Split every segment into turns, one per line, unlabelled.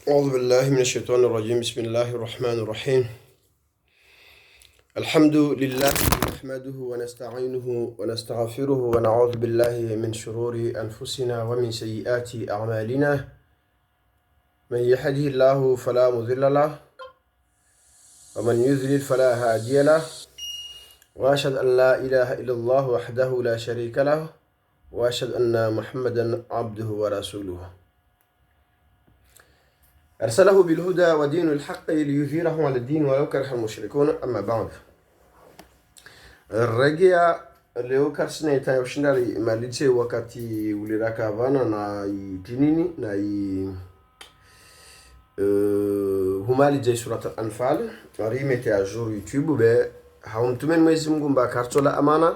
أعوذ بالله من الشيطان الرجيم. بسم الله الرحمن الرحيم. الحمد لله نحمده ونستعينه ونستغفره ونعوذ بالله من شرور أنفسنا ومن سيئات أعمالنا. من يهده الله فلا مضل له ومن يضلل فلا هادي له، وأشهد أن لا إله إلا الله وحده لا شريك له، وأشهد أن محمدا عبده ورسوله أرسله بالهدى ودين الحق ليظهره على الدين ولو كره المشركون. أما بعد، rejea leo karsina itayoshindali malize wakati ulirakavana na itinini na humalize surat al-Anfal arimete a jour YouTube be haumtumen Mwenyezi Mungu mba karto la amana,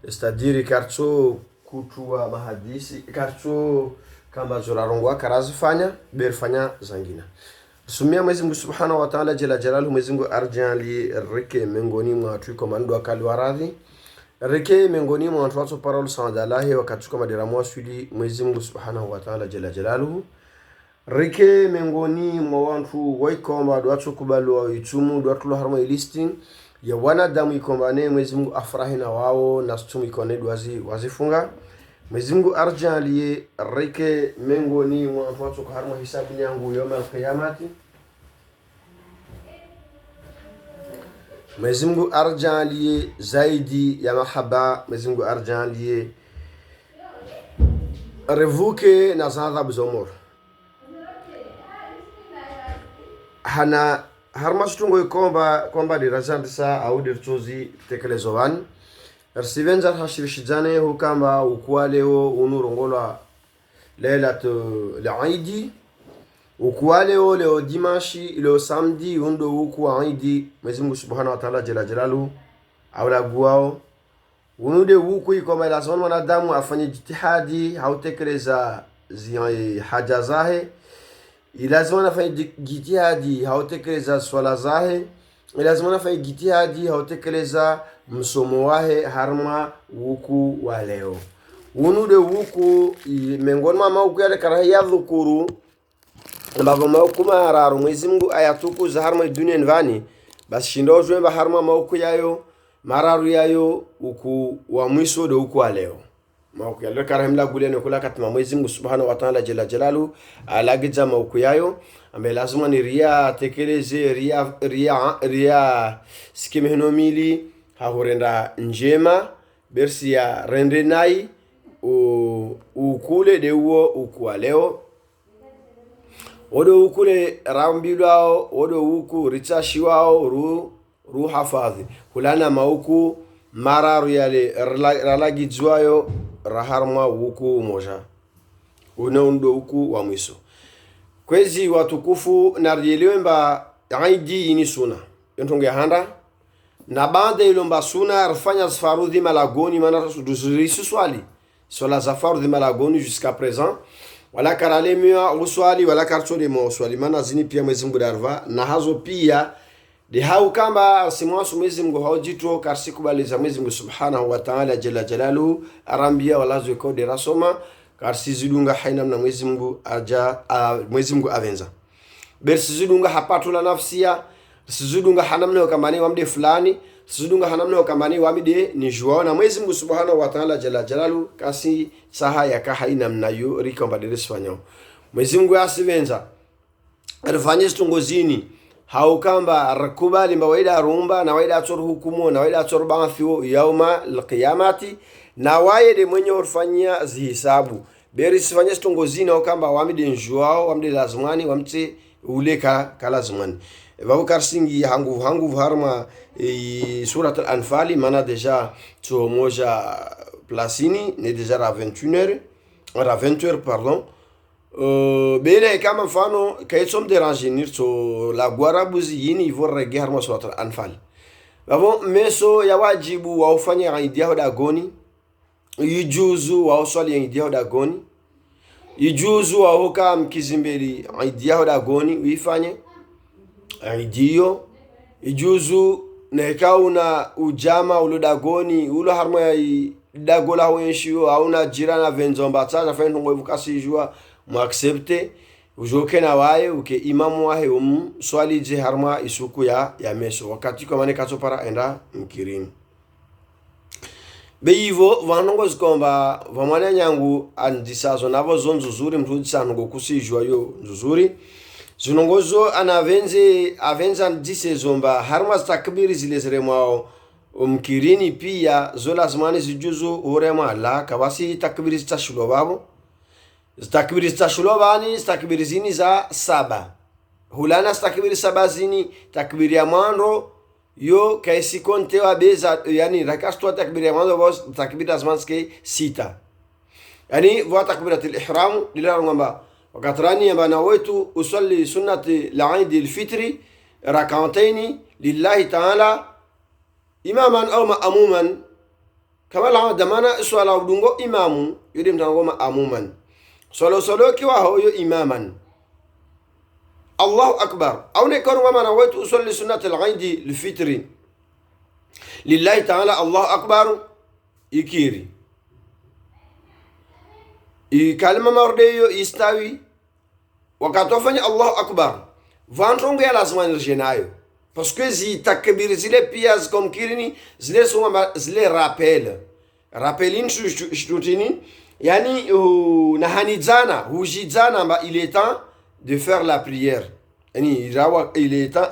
c'est-à-dire karto kutua mahadisi karto kama zorarongwa karazifanya berfanya zangina sumia Mwenyezi Mungu Subhanahu wa Ta'ala jalla jalaluhu. Mwenyezi Mungu arjali reke mengoni mwa tu komando akali waradhi reke mengoni mwa watu parole sandalahi wakati kama diramwa sudi Mwenyezi Mungu Subhanahu wa Ta'ala jalla jalaluhu reke mengoni mwa watu waikomba watu kubalwa itumu watu harma listing ya wanadamu ikombane Mwenyezi Mungu afrahina wao na stumu ikone wazifunga. Mwenyezi Mungu arjalie reke mengoni mwa watu kwa harma hisabu nyangu yawm al-qiyamati. Mwenyezi Mungu arjalie zaidi ya mahaba. Mwenyezi Mungu arjalie revuke na adhabu za umur. Hana harma stungo komba dirazandisa au dirchozi tekelezowan Rsivenza hashirishizane hukamba ukuwa leo unurongola Eid, ukuwa leo dimanshi leo samedi undo ukuwa Eid. Mwenyezi Mungu Subhanahu wa Ta'ala jalla jalaluhu awla guao unude uku ikoma lazima mwanadamu afanye jitihadi hautekeleza haja zahe, lazima afanye jitihadi hautekeleza swala zahe, lazima afanye jitihadi hautekeleza msomo wahe harma wuku wa leo unude wuku mengoni mwa mauku yale karahia dhukuru ambavyo mauku mararu Mwenyezi Mungu ayatuku za harma dunia nvani basi shindozwe mba harma mauku yayo mararu yayo uku wa mwiso de uku wa leo mauku yale karahimla gulene kula katima Mwenyezi Mungu Subhanahu wa Ta'ala jalla jalalu alagiza mauku yayo ambaye lazima ni ria tekeleze ria skimenomili hahurenda njema bersi ya rende nai ukule de uo ukuwa leo odo ukule rambilwao odo uku richashiwao ru hafadhi hulana mauku mararu yale ralagizwayo raharma uku moja unaondo uku wa mwiso. Kwezi watukufu narjelewe mba aidi ini suna yontonge handa na banda ilomba suna rfanya farudhi malagoni mana duzurisi swala za farudhi malagoni jusqu'à présent wala karale miwa uswali wala karchole mo uswali mana zini pia Mwenyezi Mungu darva na hazo pia de hau kamba simwasu Mwenyezi Mungu haujito karsikubaliza Mwenyezi Mungu Subhanahu wa Ta'ala jalla jalaluhu arambia wala zuko de rasoma karsizidunga haina na Mwenyezi Mungu Mwenyezi Mungu avenza bersizidunga hapatula nafsia sizudunga hanamne wakambani wamde fulani sizudunga hanamne wakambani wamide ni juao na Mwenyezi Mungu Subhanahu wa Ta'ala jalla jalalu kasi saha yaka haina mnayo rikomba deresfanyo Mwenyezi Mungu asivenza arifanye stungozini haukamba rakubali mbawaida rumba na waida ator hukumu na waida ator bangafio yauma alqiyamati na waide mwenye urfanyia zihisabu beri sifanye stungozini haukamba wamide njuao wamde lazimani wamte uleka kalazimani vavo karsingi hangu harma surat al-Anfal mana deja to moja plasini ne deja ra 20h pardon bele kama mfano kaisom déranger nir to la guarabuzi yini vorrege harma surat al-Anfal vavo meso ya wajibu wa ufanya idia da goni yujuzu wa usali idia da goni yujuzu wa hukam kizimbeli idia da goni uifanye aidio ijuzu nekauna ujama uludagoni ulo harma ya dagola wenshio hauna jirana venzomba tsaza fendo ngwevukasi jua mu accepter ujoke na wae uke imamu wahe swali je harma isuku ya meso wakati kwa mane katopara enda mkirini beivo vanongo zikomba vamwana nyangu andisazo navo zonzo zuri mtu sango kusijwa yo nzuri zinongozo avenza ndise zomba harma takbiri zile ziremwao mkirini pia zola zimani zijuzu urema la kabasi takbiri zitashulo babo takbiri zitashulo bani takbiri zini za saba hulana takbiri saba zini takbiri ya mando yo kaisi konte wa beza yani rakastwa takbiri ya mando bos takbiri azmanske sita yani wa takbiratul ihram lila ngamba wakatrani yamba nawaitu usalli sunnati al-eid al-fitri rak'atayn lillahi ta'ala imaman au ma'muman kama la damana swala udungo imamu yodi mtango ma'muman solo kiwa hoyo imaman Allahu akbar au ne kono mama nawaitu usalli sunnati al-eid al-fitri lillahi ta'ala Allahu akbar ikiri kalima mardeyo istawi wakatofanya Allahu akbar vantrongo ya lazima nirjenayo parce que zi takbir zile pia zikomkirini zile soma zile rappelin shtutini yani nahanijana hujijana ba il est temps de faire la prière yani il est temps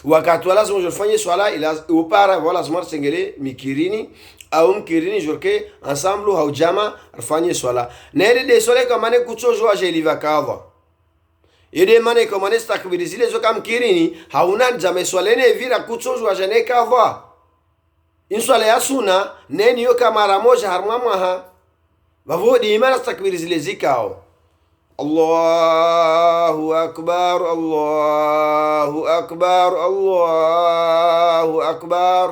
wakati lazima ujifanye swala ila upara wala lazima sengele mikirini au mkirini jorke ensemble haujama rfanye swala nele de sole kamane kuchojo ajeliva kava yede mane kamane takbiri zile zo kamkirini hauna jame swala ne vira kuchojo ajane kava inswala ya suna neni yo kamara moja harmama bavodi imana takbiri zile zikao Allahu akbar Allahu akbar Allahu akbar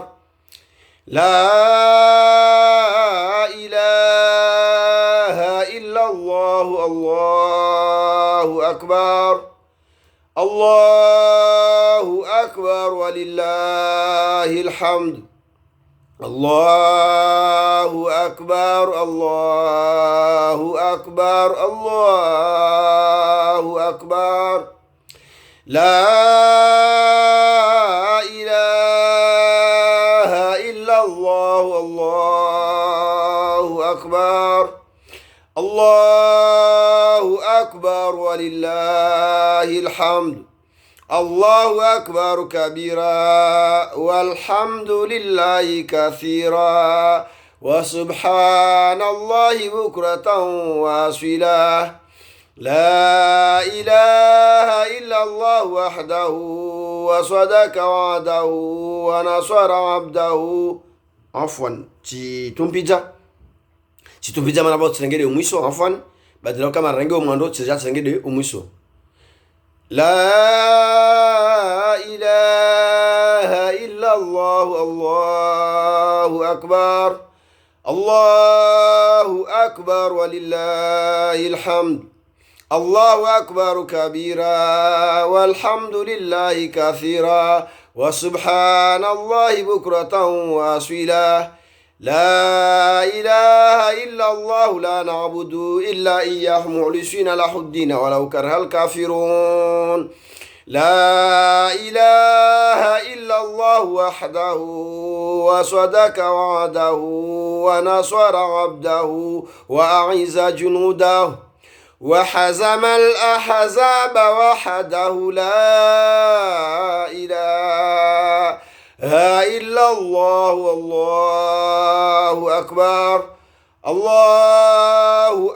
La ilaha illallah Allahu akbar Allahu akbar walillahil hamd Allahu akbar Allahu akbar Allahu akbar La ilaha illallah Allahu akbar Allahu akbar walillahil hamd Allahu akbar kabira walhamdulillahi kathira wa subhanallahi bukratan wa asila La ilaha illallah wahdahu wa sadaka wa'dahu wa nasara abdahu afwan chitumpija mana bot sengede umwiso afwan badala kama rangi umwando tseja sengede umwiso La ilaha illallah Allahu akbar Allahu akbar walillahil hamd Allahu akbar kabira walhamdulillahi kathira wa subhanallahi bukratan wa asila La ilaha illallah la na'budu illa iyyahu mukhlisina lahu-d-din walau karihal kafirun La ilaha illallah wahdahu wa sadaka wa'dahu wa nasara 'abdahu wa a'izza junudahu wa hazama al-ahzaba wahdahu la ilaha illallah wallahu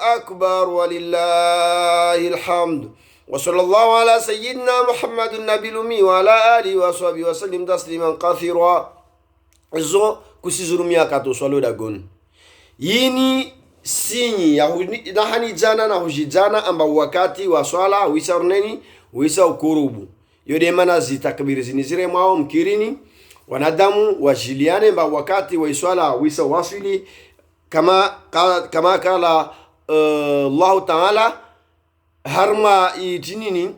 akbar walillahil hamd wa sallallahu ala sayyidina Muhammadin nabiyil ummi wa ala alihi wa sahbihi wa sallim tasliman kathira zo kusizurumia kato swalo dagon yini sinyi ya hani jana na hujijana amba wakati wa swala wisa runeni wisa ukurubu yode mana zitakbiri zinizire mwao mkirini wanadamu wajiliane mba wakati wa swala wisa wasili kama kala Allah Ta'ala harma itinini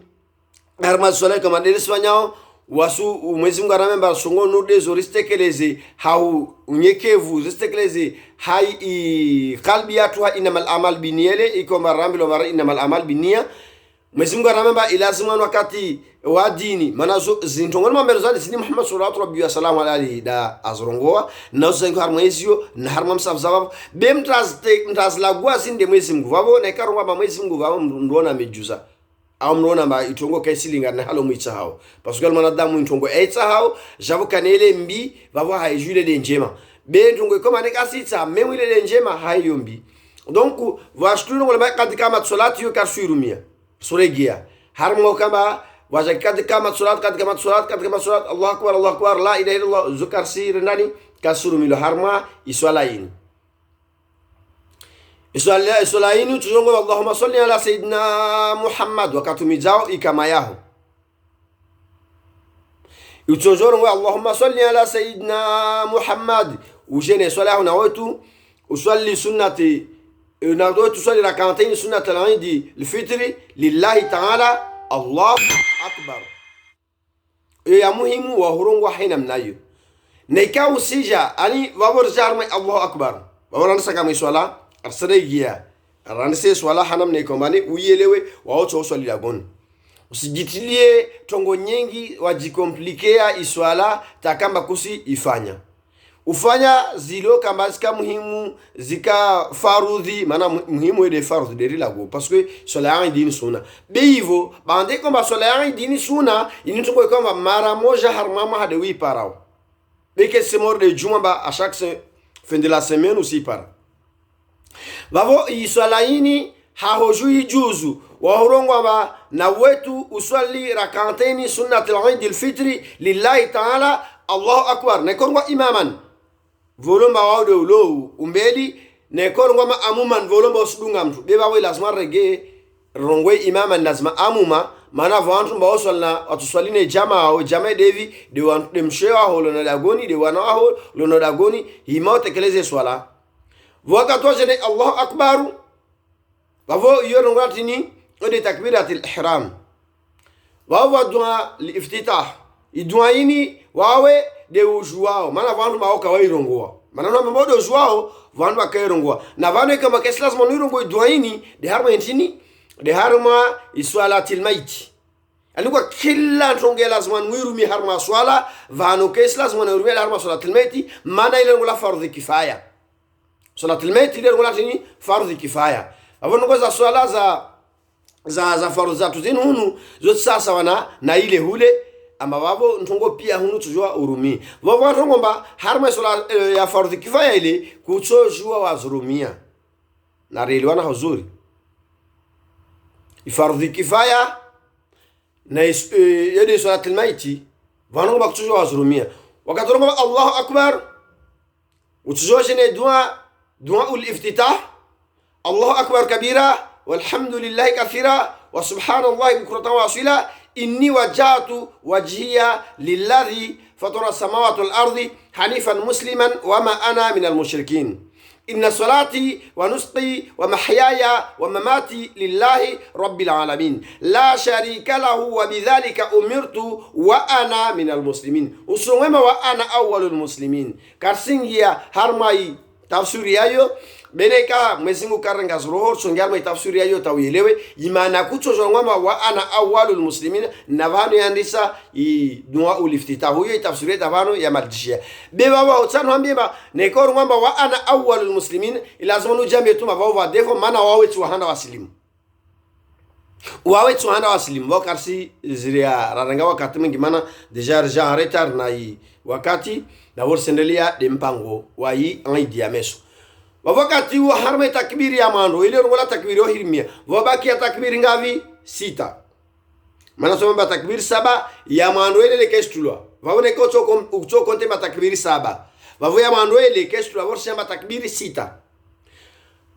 harma swala kama deliswanyao wasu Mwenyezi Mungu anamemba songo nude zo ristekeleze hau unyekevu ristekeleze hai kalbi yatu inamal amal biniyele iko marambilo mara inamal amal biniya Mwenyezi Mungu anamwambia ilazima wakati wa dini maana zintongoni mambo zani sini Muhammad sallallahu alaihi wasallam alaihi da azrongoa na usengo harmezio na harmam safzaba bem mtaz lagwa sinde Mwenyezi Mungu wabo na karwa ba Mwenyezi Mungu wabo ndona mejuza au mnaona ba itongo kaisilinga na halo mwitsa hao parce que mwanadamu itongo eitsa hao javo kanele mbi wabo haijule de njema be ntongo kama nekasitsa memwile de njema hayo mbi donc washtuno ngole kadika matsolati yo karsuirumia suregia harmo kama wajak kama salat Allahu akbar la ilaha illallah zukar sir nani kasurumilo harma iswalaini tuzongo Allahumma salli ala sayyidina Muhammad wakati mijao ikama yaho utuzongo Allahumma salli ala sayyidina Muhammad ujene swala na watu usalli sunnati نقدر تصلي ركعتين سنة العيد الفطر لله تعالى الله أكبر يا مهم وهرون وحين منايو نيكاو سيجا أني وابرجع مي الله أكبر وابرنا سكام يسولا أرسلية أرانسي سولا حنام نيكماني ويلوي وأوتو سولي لغون usijitilie tongo nyingi wajikomplekea iswala takamba kusi ifanya ufanya zilo kama zika muhimu zika farudhi maana muhimu de farudhi de rilago parce que sola dini suna beivo bande kama sola dini suna initoko kama mara moja harmama hade wi parao beke semor de juma ba à chaque fin de la semaine aussi para bavo iswalaini hahojui juzu wa hurongo ba na wetu uswali rak'ataini sunnatul eid al-fitri lillahi ta'ala Allahu akbar nekorwa imaman volomba waude ulo umbeli nekorwa ma amuman volomba usudunga mtu beba we lazima rege rongwe imaman lazima amuma mana vantu mba oswalna watuswaline jamaa devi de wantu demshewa holo na dagoni de wana holo lono dagoni hima tekeleze swala wakati jene Allahu akbar bavo yoro ngatini ode takbiratul ihram wawa dua liiftitah iduaini wawe de ujuao mana vantu maoka wairongoa mana no mbodo ujuao vantu bakairongoa na vantu kama keslas monirongo iduaini de harma entini de harma iswalatil mait alikuwa kila tonge lazima mwirumi harma swala vanu keslas monirumi harma swalatil mait mana ile ngola fardhi kifaya swalatil mait ile ngola tini fardhi kifaya avona ngoza swala za fardhi za tuzini hunu zote sasa wana na ile hule ama wabo ntongo pia hunu tujua urumi wabo ntongo mba harma swala ya fardhi kifaya ile kuchojua wazurumia na riliwana huzuri fardhi kifaya na yede swalatul maiti vanongo bakutujua wazurumia wakati rongo Allahu akbar utujua jene dua ul-iftitah Allahu akbar kabira walhamdulillahi kathira wa subhanallahi bukratan wa asila inni wajjahtu wajhiya lilladhi fatara samawati wal ardi hanifan musliman wama ana minal mushrikin إن صلاتي ونسقي ومحياي ومماتي لله رب العالمين لا شريك له وبذلك أمرت وأنا من المسلمين وسوما وأنا أول المسلمين كارسينجيا هرماي تفسير يايو beneka mwesingu karanga zroho songarma tafsiri yayo tawelewe imana kucho jongoma wa ana awwalul muslimin navano yandisa i dua uliftita huyo tafsiri tavano ya maldishia beba wa utano ambiba nekor ngamba wa ana awwalul muslimin lazima nujambe tuma va defo mana wawe tu handa wasilimu wawe tu handa wasilimu wakarsi ziria raranga wakati mingi mana deja en retard na i wakati na worsendelia de mpango wa i en meso wakati wa harma takbiri ya mando ile ngola takbiri yo hirmia wabaki ya takbiri ngavi 6 mana soma takbiri 7 ya mando ile lekestulwa wabone ko choko konte takbiri 7 wavo ya mando ile lekestulwa worshamba takbiri 6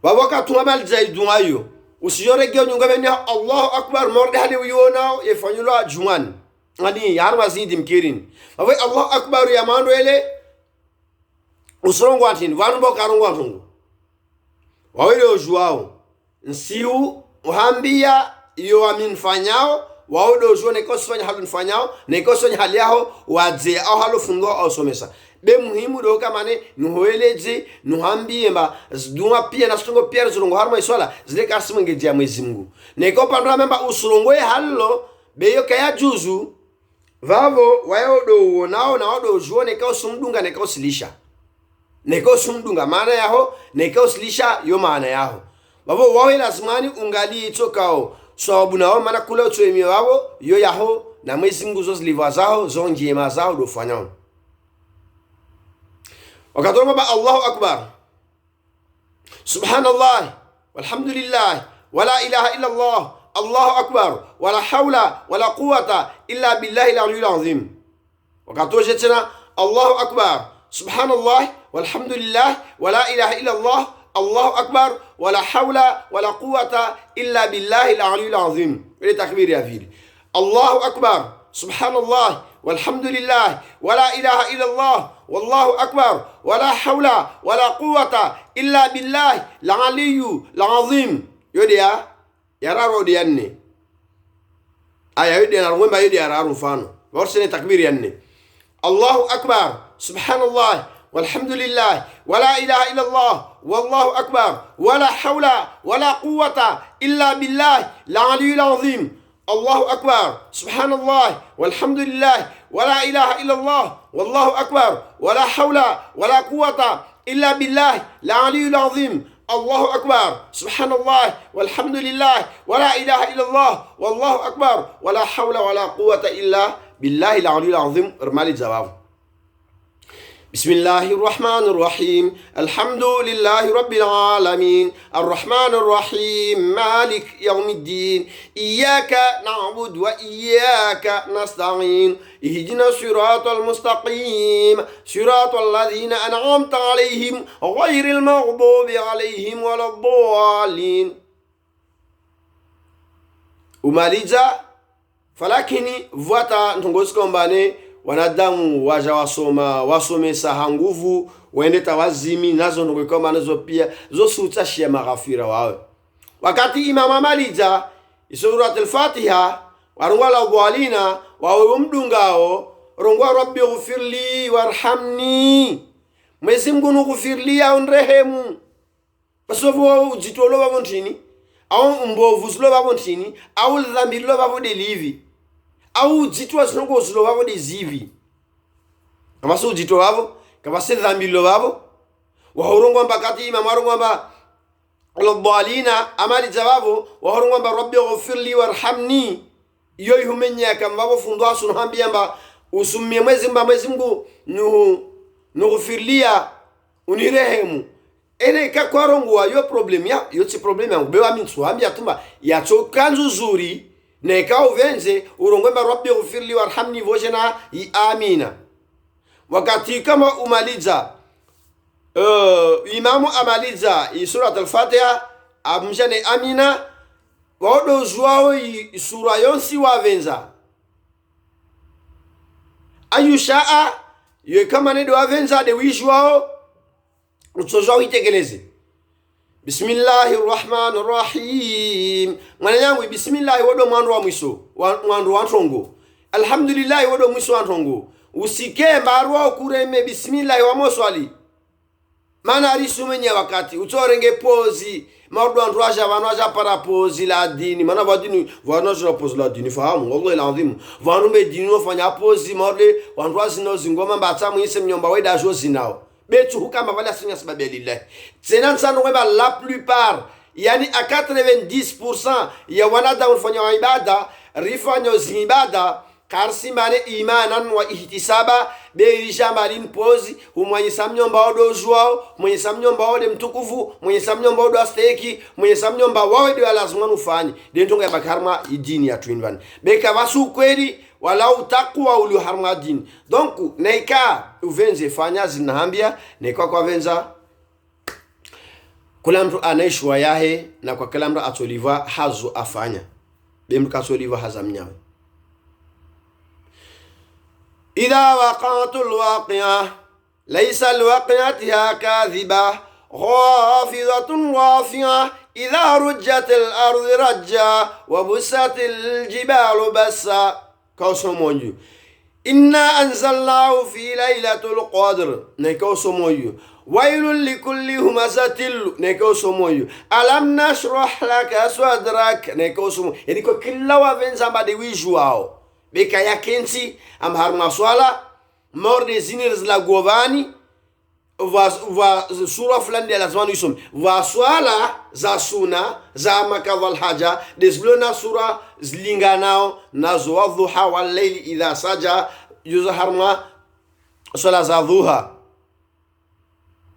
wakati tumal zaidun ayo usijore gyo nyunga beni Allahu akbar morde hadi uyona yefanyulwa juman ani harma zidi mkirin wavo Allahu akbar ya mando ile usrongo atini wanbo karongo atungu wawele ojuao nsiu uhambia iyo aminfanyao wawele ojuo nekosifanya halu nfanyao nekosifanya hali yao wadze au halu fungo au somesa be muhimu do kamane nuhoeleje nuhambie mba zduma pia na stongo pia zulongo harma iswala zile kasimenge dia Mwenyezi Mungu neko pandra memba usulongoe hallo be yo kaya juzu vavo wayodo nao na wado juone ka usumdunga ne ka usilisha neko usumdunga maana yaho ne ka usilisha yo maana yaho vavo wawe lazimani ungali itokao sababu nao maana kule utoemi wao yo yaho na Mwenyezi Mungu zoziliva zao zonjema zao do fanyao wakatoa baba Allahu akbar subhanallah walhamdulillah wala ilaha illa Allah Allahu akbar wala hawla wala quwwata illa billahi al-aliyyil azim wakatoa tena Allahu akbar subhanallah walhamdulillah wala ilaha illa Allah Allahu akbar wala hawla wala quwwata illa billahi al-aliyyil azim ile takbiri ya vile Allahu akbar subhanallah walhamdulillah wala ilaha illa Allah wallahu akbar wala hawla wala quwwata illa billahi al-aliyyil azim yode ya raro de yanne aya yode na ngomba yode ya raro mfano worsene takbiri yanne Allahu akbar subhanallah walhamdulillah wala ilaha illa Allah wallahu akbar wala hawla wala quwwata illa billahi al-aliyyil azim الله أكبر سبحان الله والحمد لله ولا إله إلا الله والله أكبر ولا حول ولا قوة إلا بالله العلي العظيم الله أكبر سبحان الله والحمد لله ولا إله إلا الله والله أكبر ولا حول ولا قوة إلا بالله العلي العظيم رمالي جواب بسم الله الرحمن الرحيم الحمد لله رب العالمين الرحمن الرحيم مالك يوم الدين إياك نعبد وإياك نستعين اهدنا الصراط المستقيم صراط الذين أنعمت عليهم غير المغضوب عليهم ولا الضالين umaliza falakini vuata ntongoskombane wanadamu waja wasomesa hanguvu waende tawazimi nazo ndo kama nazo pia zosutashia maghafira wawe wakati imam amaliza sura al-Fatiha warungwa la dhalina wawe mdungao rungwa rabbi ighfirli warhamni Mwenyezi Mungu nughfirli au nrehemu basovo ujitolo babo ntini au mbovu zilo babo ntini au dhambi lo babo delivi au jitwa sinongo zilo babo dezivi kama so jitwa babo kama se dhambi lo babo wa horongwa mbakati imam warongwa mba al-dhalina amali jawabu wa horongwa mba rabbi ighfirli warhamni iyo ihumenya kama babo fundwa sunhambia mba usumie Mwenyezi Mungu nughfirlia unirehemu ene kakwarongwa yo problem ya yo ti problem ya bewa mintu ambia tumba ya chokanzu zuri ne ka uvenze urongwemba rabbi ighfirli warhamni vojena amina wakati kama umaliza imamu amaliza sura al-Fatiha amjane amina wado zwao sura yonsi wavenza ayushaa yo kama ne do avenza de wijwao utozwa itekeleze bismillahir rahmanir rahim mwana yangu bismillah wodo mwandu wa mwiso mwandu wa ntongo alhamdulillah wodo mwiso wa ntongo usike mbarwa kureme bismillah wa moswali mana arisumenya wakati utorenge pozi mardu andwaja vanwaja para pozi la dini mana vadini vanwaja pozi la dini fahamu wallahi alazim vanume dini ofanya pozi marle wandwazi no zingoma mbatsamu yise mnyomba weda jozi nao betu hukama vala sinya sababu lillah tena nsano weba la plupart yani a 90% ya wanada unafanya ibada rifanya zibada karsimane imanan wa ihtisaba be jambalin pozi umwenye samnyomba odo jwao mwenye samnyomba ode mtukufu mwenye samnyomba odo asteki mwenye samnyomba wawe de lazima ufanye dentonga ya bakarma idini ya twinvan beka basu kweli wala utakuwa uli harma dini donc neika uvenze fanya zinahambia neika kwa venza kula mtu anaishwa yahe na kwa kila mtu atoliva hazo afanya bemtu kasoliva hazamnyawe idha waqatul waqi'ah laysa alwaqi'atiha kadhiba khafidatun rafi'ah idha rujjatil ardu rajja wa busatil jibalu bassa kausomonju inna anzalnahu fi laylatul qadr neko somoyu wailul likulli humazatil neko somoyu alam nashrah laka sadrak neko somoyu yani ko kila wa venza mbade wijuao beka yakensi am harma swala morde zinir la govani wa sura fulani ya lazima nisome wa swala za suna za makadhal haja desblona sura zlinganao nazo wa dhuha wal layli idha saja juzu harma swala za dhuha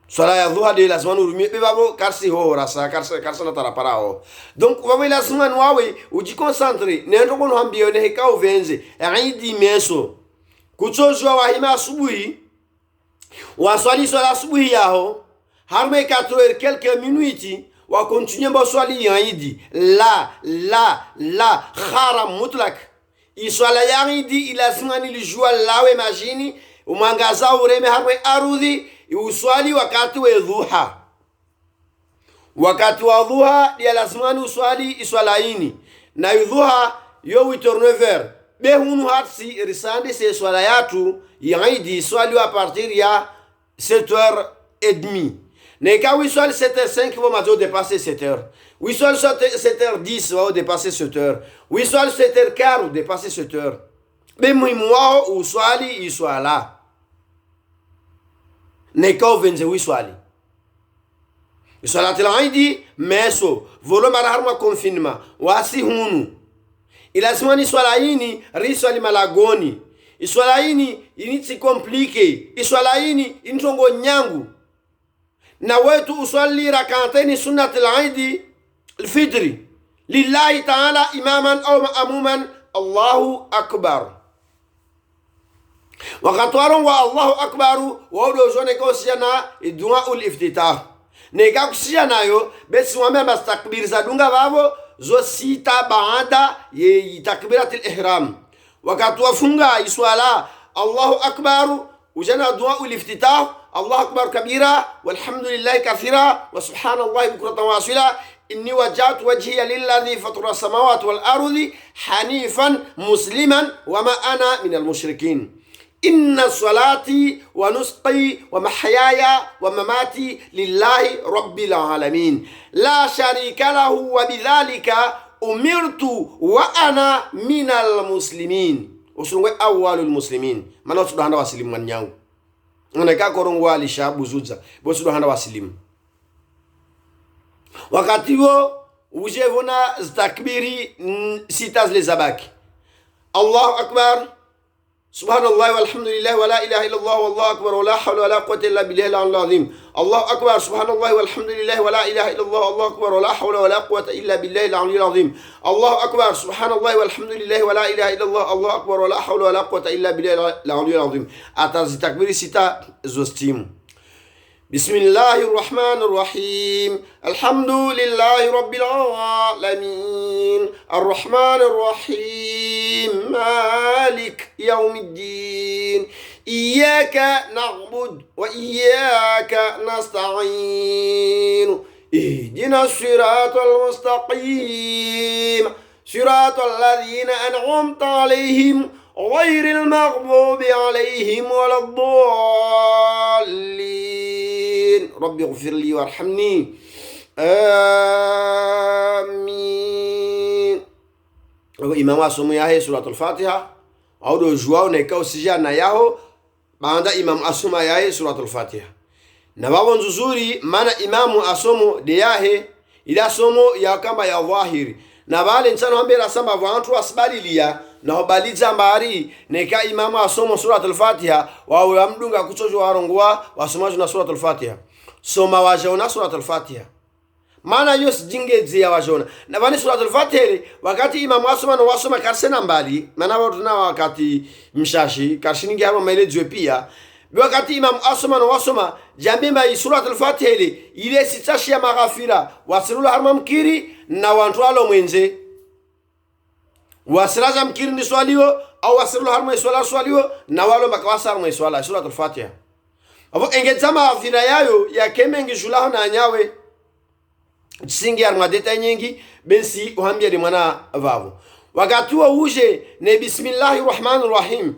swala ya dhuha de lazima nurumie be babo karsi ho rasa karsa na taraparao donc wawe lazima nwawe uji concentre nendo kono hambio ne hekao venze aidi meso kuchozwa wahima asubuhi waswali swala asubuhi yao harme 4 quelques minutes wa continue ba swali yaidi la haram mutlak iswala yaidi ilazima nilijua lawe majini umangaza ureme harme arudhi uswali wakati wa dhuha wakati wa dhuha ya lazima ni uswali iswalaini na dhuha yo 8h be hunu hatsi risande se swala yatu yaidi swali à partir ya 7h30 ne ka wi swali 7h05 va majo dépasser 7h wi swali 7h10 va dépasser 7h wi swali 7h15 va dépasser 7h be muhimu wao uswali iswala ne ka venze wi swali iswala tilaidi meso volo mara harma confinement wasi hunu ilazimani swala hini riswali malagoni iswala hini initsi komplike iswala hini intongo nyangu na wetu uswali rak'atayn sunnatul eid al-fitr lillahi ta'ala imaman aw ma'muman Allahu akbar wakati wa Allahu akbar wa do jone kosiana dua ul-iftitah neka kusiana yo besi wame mastakbir za dunga babo zo sita baada ye takbiratul ihram wakati wafunga iswala Allahu akbar ujana dua uliftitah Allahu akbar kabira walhamdulillah kathira wa subhanallahi bukratan wa asila inni wajjahtu wajhiya lilladhi fatara samawati wal ardi hanifan musliman wa ma ana minal mushrikin inna salati wa nusqi wa mahyaya wa mamati lillahi rabbil alamin la sharika lahu wa bidhalika umirtu wa ana minal muslimin usungwe awwalul muslimin mana tudo handa wasilimu manyangu ngana korongo ali shabu zuza bo tudo handa wasilimu wakati wo ujevona takbiri sitaz le zabaki Allahu akbar سبحان الله والحمد لله ولا إله إلا الله والله أكبر ولا حول ولا قوة إلا بالله العظيم الله أكبر سبحان الله والحمد لله ولا إله إلا الله والله أكبر ولا حول ولا قوة إلا بالله العلي العظيم الله أكبر سبحان الله والحمد لله ولا إله إلا الله الله أكبر ولا حول ولا قوة إلا بالله العلي العظيم أتاز تكبير ستا زوستيم بسم الله الرحمن الرحيم الحمد لله رب العالمين الرحمن الرحيم مالك يوم الدين إياك نعبد وإياك نستعين اهدنا الصراط المستقيم صراط الذين أنعمت عليهم غير المغضوب عليهم ولا الضالين ربي اغفر لي وارحمني آمين إمام أسمو ياهي سورة الفاتحة أو دو جواو نكاو سجانا ياهو بعد إمام أسمو ياهي سورة الفاتحة نبابو نزوري مانا إمام أسمو دياهي إذا سمو يا كما يا ظاهري nabale nsano hambera samba vantu asbalilia na hobaliza mbari neka imamu asomo suratul fatiha wawe amdunga kuchojo warongwa wasomaji na suratul fatiha soma wajona suratul fatiha maana yos jingezi ya wajona na bani suratul fatiha wakati imamu asoma na wasoma karsena mbali maana watu na wakati mshashi karshiningi hapa maelezo pia wakati imamu asoma na wasoma jambimba suratul fatiha ile sitashi ya maghfira wasirula harma mkiri na wantu alo mwenze wasiraza mkiri ni swaliwo au wasirula harma swaliwo na walo makawasa harma swala suratul fatiha avo engezama maghfira yayo ya kemengi julaho na nyawe singi harma deta nyingi bensi uhambia di mwana vavo wakati wa uje ne bismillahir rahmanir rahim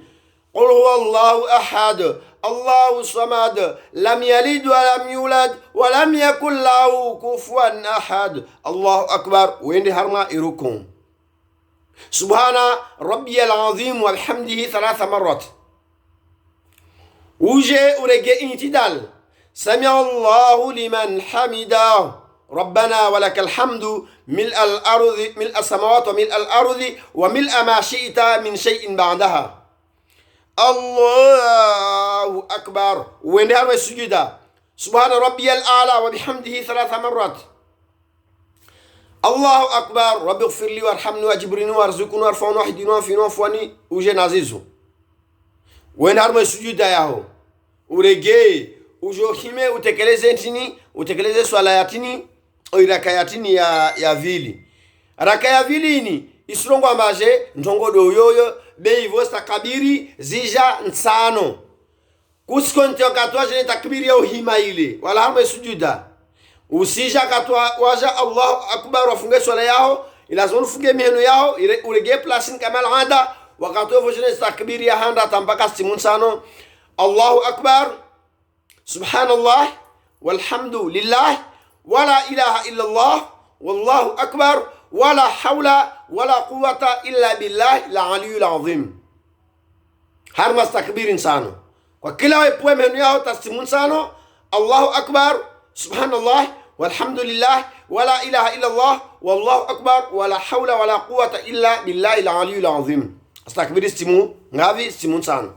قل هو الله أحد الله الصمد لم يلد ولم يولد ولم يكن له كفوا أحد الله أكبر. وين هرما إيروكم سبحان ربي العظيم وبحمده 3 مرات. وجه ورجع انتدال سمع الله لمن حمده ربنا ولك الحمد ملء الأرض ملء السماوات وملء الأرض وملء ما شئت من شيء بعدها. الله أكبر. وين هرما السجود سبحان ربي الأعلى وبحمده 3 مرات. الله أكبر. ربي اغفر لي وارحمني واجبرني وارزقني وارفعني واهدني وعافني وعفوني وجه نازيزو. وين هرما السجود ياهو urege ujohime utekeleze ntini utekeleze swala yatini iraka yatini ya vili raka ya vili ni isirongo ambaje ntongodo yoyo beivo stakabiri zija nsano kuskonte katwa jene takbiri ya uhima ile wala hama sujuda usija katwa waja Allahu akbar wafunge swala yao ilazonu funge miheno yao urege plasin kamal ada wakati wa jene takbiri ya handa tambaka simun sano الله أكبر سبحان الله والحمد لله ولا إله إلا الله والله أكبر ولا حول ولا قوة إلا بالله العلي العظيم. هرمس تكبير إنسانه وكلا يبوي من ياهو تستمون سانو الله أكبر سبحان الله والحمد لله ولا إله إلا الله والله أكبر ولا حول ولا قوة إلا بالله العلي العظيم. استكبير استمو غافي استمون سانو.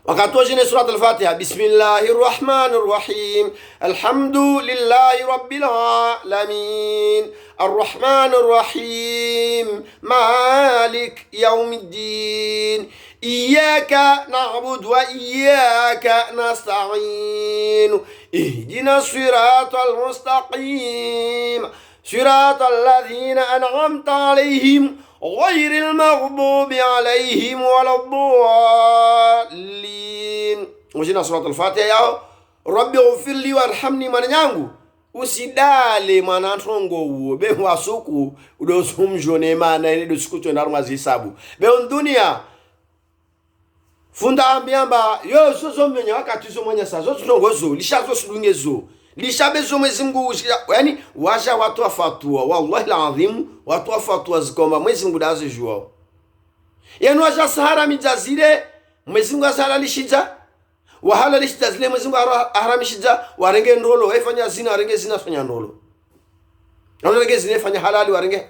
وقاتوجنا سورة الفاتحة بسم الله الرحمن الرحيم الحمد لله رب العالمين الرحمن الرحيم مالك يوم الدين إياك نعبد وإياك نستعين اهدنا الصراط المستقيم صراط الذين أنعمت عليهم غير المغضوب عليهم ولا الضالين. وجينا سورة الفاتحة يا ربي اغفر لي وارحمني من yangu usidale mwanantongo uo be wasuku udosumjone mana ile dosikuto ndaruma zisabu be on dunia funda ambiamba yo zozo menya wakati zo mwanya sa zozo tongozo lishazo sulungezo lishabezo Mwenyezi Mungu yani washa watu wafatua wallahi alazim watu wafatua zikomba Mwenyezi Mungu dazijua yenu washa sahara mijazile Mwenyezi Mungu asala lishija wahala lishija zile Mwenyezi Mungu aharamishija warenge ndolo wafanya zina warenge zina fanya ndolo warenge zina fanya halali warenge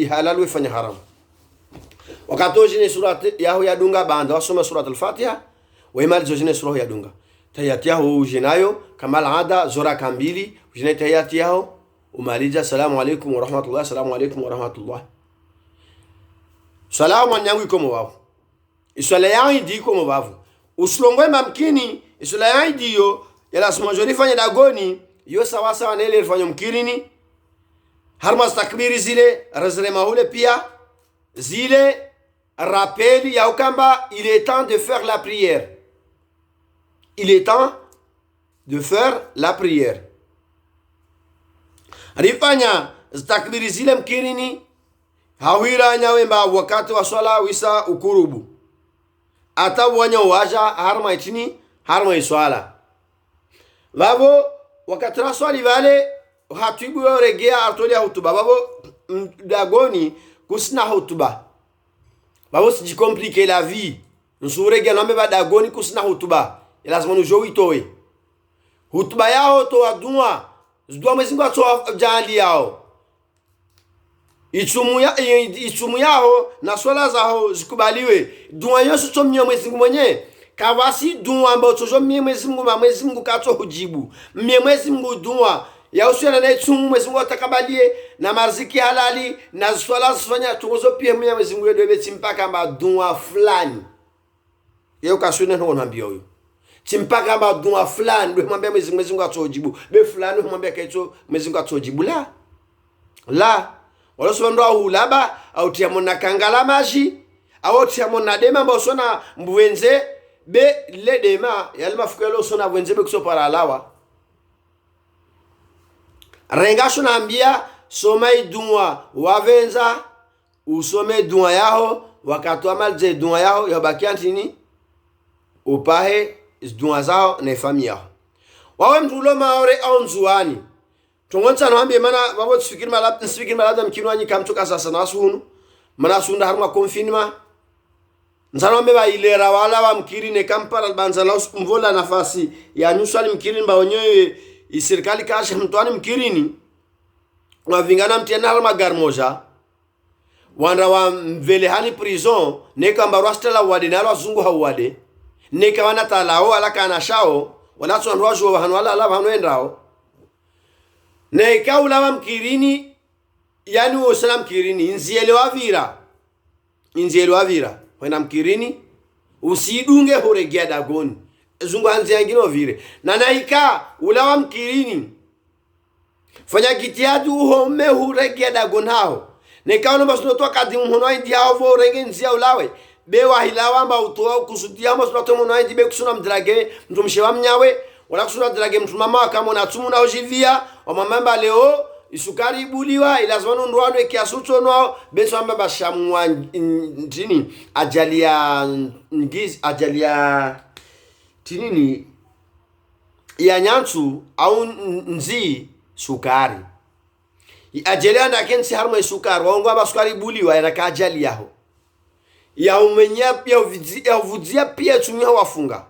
halali wafanya haram. Wakati ujine surat yahu yadunga banda wasoma surat al-Fatiha waimali ujine surah yadunga tahiyati yahu ujinayo kamal ada zora kambili ujine tahiyati yahu umalija salamu alaikum wa rahmatullah salamu alaikum wa rahmatullah salamu anyangu ikomo wavu iswala yangu di ikomo wavu usulongwe mamkini iswala yangu diyo yala sumajoni fanya dagoni yo sawa sawa na ile fanya mkirini harmas takbiri zile razre mahule pia zile rappel ya ukamba il est temps de faire la prière. Il est temps de faire la prière. Rifanya takbiri zile mkirini hawira nyawemba wakati wa swala wisa ukurubu atawanya waja harma itini harma iswala babo wakati wa swali vale hatibu regea atolia hutuba babo dagoni kusina hutuba babo si compliquer la vie nsure gena mbe dagoni kusina hutuba lazima nujo itoe hutuba yao to adua zdua Mwenyezi Mungu atoa jali yao itumu yao na swala zao zikubaliwe dua yosu tomnya Mwenyezi Mungu mwenye kawasi dua ambao tojo Mwenyezi Mungu kato hujibu Mwenyezi Mungu dua ya usiana na itumu Mwenyezi Mungu atakabalie na marziki halali na swala zifanya tuozo pia Mwenyezi Mungu ndio timpaka ba dua fulani yeye kasune ndo naambia huyo timpaka ba dua fulani ndio mwambia Mwenyezi Mungu atojibu be fulani mwambia kaito Mwenyezi Mungu atojibu la wala sondo hulaba au tiamona kangala maji au tiamona dema mbosona mbwenze be le dema yalima fukelo sona bwenze be kusopara alawa rengasho naambia soma idua wavenza usome dua yao wakatoa mali dua yao yabakia ntini upahe dua zao na familia yao wawe mtulo maore au nzuani tongonza naambie mana babo tsifikiri malabda mkinwanyi kamtoka sasa nasunu mana sunda harma confinement nzano meba ilera wala wa mkiri ne kampala banza la mvola nafasi ya nyuswali mkiri mbaonyewe serikali kasha mtwani mkirini wavingana mtiana harma garmoja wanda wa mvele hani prison ne kamba rastela wade na wazungu hawade ne kawana talao ala kana shao wala tsonrojo wa hanwala ala hanwendao ne kaula wa mkirini yani usalam mkirini inziele wavira wena mkirini usidunge horegea dagoni zungu hanzi yangino vire na naika ulawa mkirini fanya kitiadu uhome horegea dagon hao nekaona basnoto kadimu hono indi hao vo renge nzia ulawe bewa hilawa mba utoa kusudia masnoto hono indi be kusuna mdrage mtumshewa mnyawe wala kusuna mdrage mtumama kama na tumu na ojivia wa mamamba leo isukari ibuliwa ilazima ndwano kiasucho no beso amba bashamwa ndini ajalia tinini ya nyantu au nzi sukari ajalia ndakensi harmo sukari wangu aba sukari ibuliwa ina kajali yao ya umenya pia uvudzia pia tumia wafunga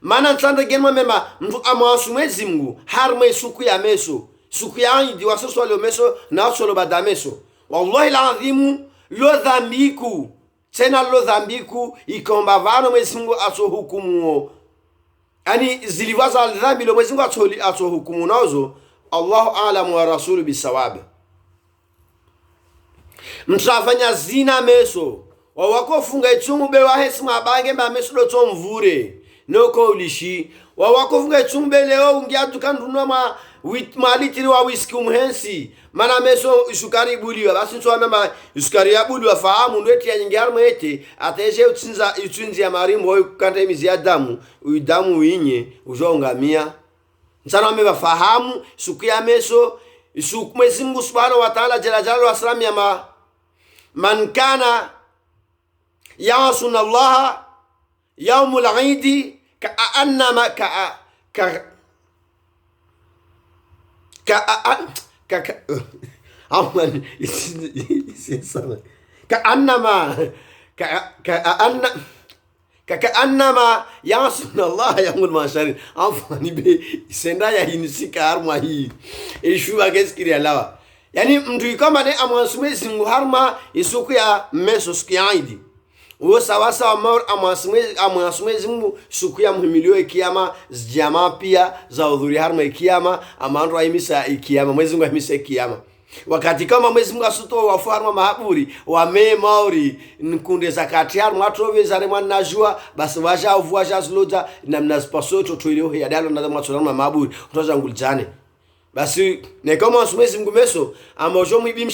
maana ntanda genma mema mtu amwasumezi Mungu harmo suku ya meso suku ya ndi wasoso leo meso na solo badameso wallahi alazim lo dhambiku tena lo dhambiku ikomba vano Mwenyezi Mungu atohukumu yani ziliwaza dhambi lo Mwenyezi Mungu atohukumu nazo Allahu a'lamu wa rasulu bisawab mtafanya zina meso wawakofunga ichumu be wahesima abange ba meso do tomvure noko ulishi wawakofunga ichumu be leo ungia tukandunwa malitiri wa whisky umhensi mana meso isukari buliwa basi nsoma isukari ya buliwa fahamu ndweti ya nyingarmo ete ateje utsinzi ya marimbo kanta imizi ya damu uidamu winye ujongamia nsana meba fahamu suku ya meso isuku Mwenyezi Mungu Subhanahu wa Ta'ala jalla jalaluhu aslam ya man kana yasuna Allah yawmul eid ka'annama كأنما يعصون الله يوم المحشر afani be senda ya hinisika harma hii ishuwa geskiri alawa yani mtu kama ne amwasumezi Mungu harma isuku ya meso skiaidi uo sawa sawa amwasumezi Mungu suku ya muhimilio kiyama jamaa pia za udhuri harma kiyama amandro aimisa kiyama Mwenyezi Mungu aimisa kiyama wakati kama Mwenyezi Mungu asuto wafu harma mahaburi wame mauri nkunde zakati harma atove zare mwana jua basi waja uvuaja zloja na mnazipaso totoileo ya dalo na mwatsona mahaburi utoza ngulijane basi ne kama Mwenyezi Mungu meso amojo mwibim